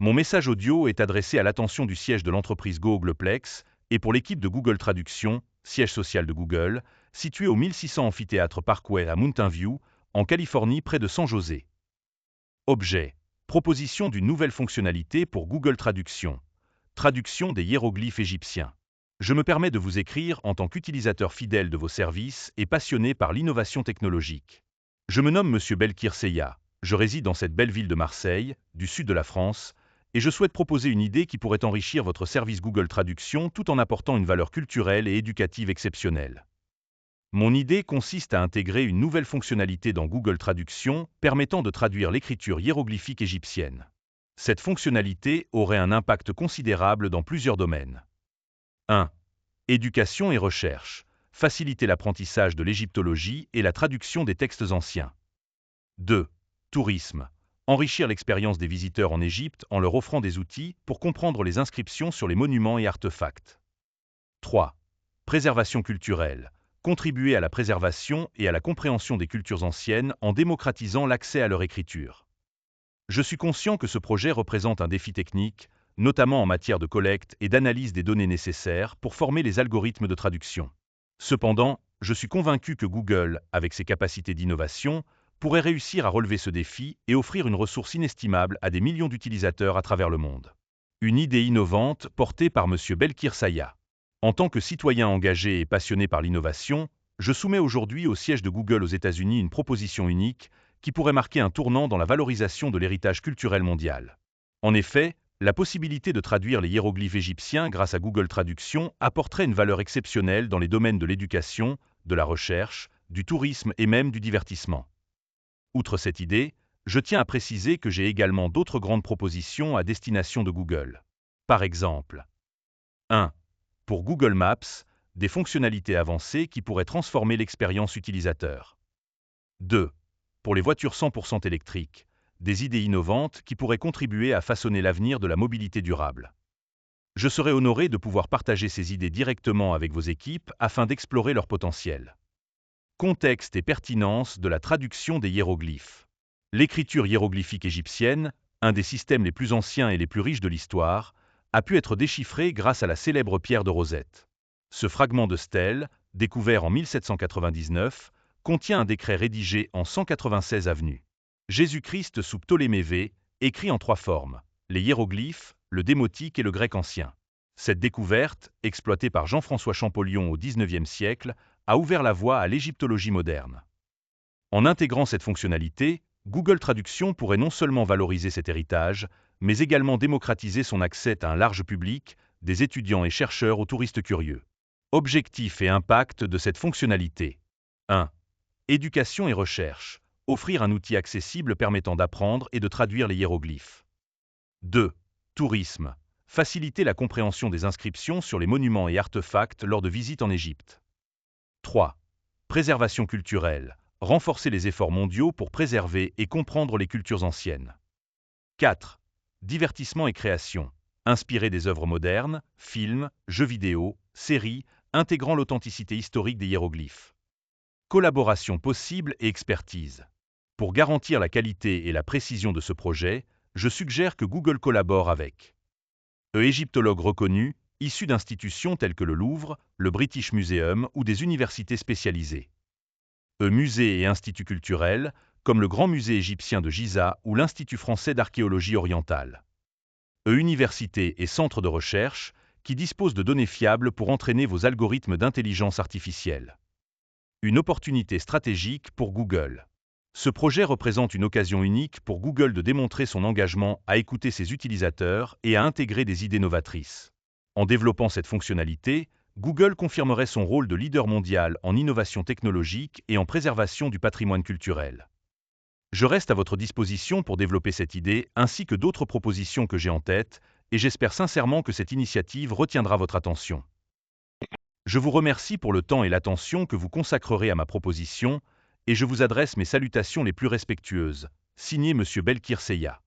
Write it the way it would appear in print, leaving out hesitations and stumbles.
Mon message audio est adressé à l'attention du siège de l'entreprise Googleplex et pour l'équipe de Google Traduction, siège social de Google, situé au 1600 Amphithéâtre Parkway à Mountain View, en Californie près de San José. Objet. Proposition d'une nouvelle fonctionnalité pour Google Traduction. Traduction des hiéroglyphes égyptiens. Je me permets de vous écrire en tant qu'utilisateur fidèle de vos services et passionné par l'innovation technologique. Je me nomme Monsieur Belkir Seya, je réside dans cette belle ville de Marseille, du sud de la France, et je souhaite proposer une idée qui pourrait enrichir votre service Google Traduction tout en apportant une valeur culturelle et éducative exceptionnelle. Mon idée consiste à intégrer une nouvelle fonctionnalité dans Google Traduction permettant de traduire l'écriture hiéroglyphique égyptienne. Cette fonctionnalité aurait un impact considérable dans plusieurs domaines. 1. Éducation et recherche. Faciliter l'apprentissage de l'égyptologie et la traduction des textes anciens. 2. Tourisme. Enrichir l'expérience des visiteurs en Égypte en leur offrant des outils pour comprendre les inscriptions sur les monuments et artefacts. 3. Préservation culturelle. Contribuer à la préservation et à la compréhension des cultures anciennes en démocratisant l'accès à leur écriture. Je suis conscient que ce projet représente un défi technique, notamment en matière de collecte et d'analyse des données nécessaires pour former les algorithmes de traduction. Cependant, je suis convaincu que Google, avec ses capacités d'innovation, pourrait réussir à relever ce défi et offrir une ressource inestimable à des millions d'utilisateurs à travers le monde. Une idée innovante portée par M. Belkir Seya. En tant que citoyen engagé et passionné par l'innovation, je soumets aujourd'hui au siège de Google aux États-Unis une proposition unique qui pourrait marquer un tournant dans la valorisation de l'héritage culturel mondial. En effet, la possibilité de traduire les hiéroglyphes égyptiens grâce à Google Traduction apporterait une valeur exceptionnelle dans les domaines de l'éducation, de la recherche, du tourisme et même du divertissement. Outre cette idée, je tiens à préciser que j'ai également d'autres grandes propositions à destination de Google. Par exemple, 1. Pour Google Maps, des fonctionnalités avancées qui pourraient transformer l'expérience utilisateur. 2. Pour les voitures 100% électriques, des idées innovantes qui pourraient contribuer à façonner l'avenir de la mobilité durable. Je serais honoré de pouvoir partager ces idées directement avec vos équipes afin d'explorer leur potentiel. Contexte et pertinence de la traduction des hiéroglyphes. L'écriture hiéroglyphique égyptienne, un des systèmes les plus anciens et les plus riches de l'histoire, a pu être déchiffrée grâce à la célèbre pierre de Rosette. Ce fragment de stèle, découvert en 1799, contient un décret rédigé en 196 avenues. Jésus-Christ sous Ptolémée V, écrit en 3 formes, les hiéroglyphes, le démotique et le grec ancien. Cette découverte, exploitée par Jean-François Champollion au XIXe siècle, a ouvert la voie à l'égyptologie moderne. En intégrant cette fonctionnalité, Google Traduction pourrait non seulement valoriser cet héritage, mais également démocratiser son accès à un large public, des étudiants et chercheurs aux touristes curieux. Objectif et impact de cette fonctionnalité. 1. Éducation et recherche. Offrir un outil accessible permettant d'apprendre et de traduire les hiéroglyphes. 2. Tourisme. Faciliter la compréhension des inscriptions sur les monuments et artefacts lors de visites en Égypte. 3. Préservation culturelle. Renforcer les efforts mondiaux pour préserver et comprendre les cultures anciennes. 4. Divertissement et création. Inspirer des œuvres modernes, films, jeux vidéo, séries, intégrant l'authenticité historique des hiéroglyphes. Collaboration possible et expertise. Pour garantir la qualité et la précision de ce projet, je suggère que Google collabore avec égyptologues reconnus, issus d'institutions telles que le Louvre, le British Museum ou des universités spécialisées. Musées et instituts culturels, comme le Grand Musée égyptien de Giza ou l'Institut français d'archéologie orientale. Universités et centres de recherche, qui disposent de données fiables pour entraîner vos algorithmes d'intelligence artificielle. Une opportunité stratégique pour Google. Ce projet représente une occasion unique pour Google de démontrer son engagement à écouter ses utilisateurs et à intégrer des idées novatrices. En développant cette fonctionnalité, Google confirmerait son rôle de leader mondial en innovation technologique et en préservation du patrimoine culturel. Je reste à votre disposition pour développer cette idée ainsi que d'autres propositions que j'ai en tête, et j'espère sincèrement que cette initiative retiendra votre attention. Je vous remercie pour le temps et l'attention que vous consacrerez à ma proposition, et je vous adresse mes salutations les plus respectueuses. Signé M. Belkir Seya.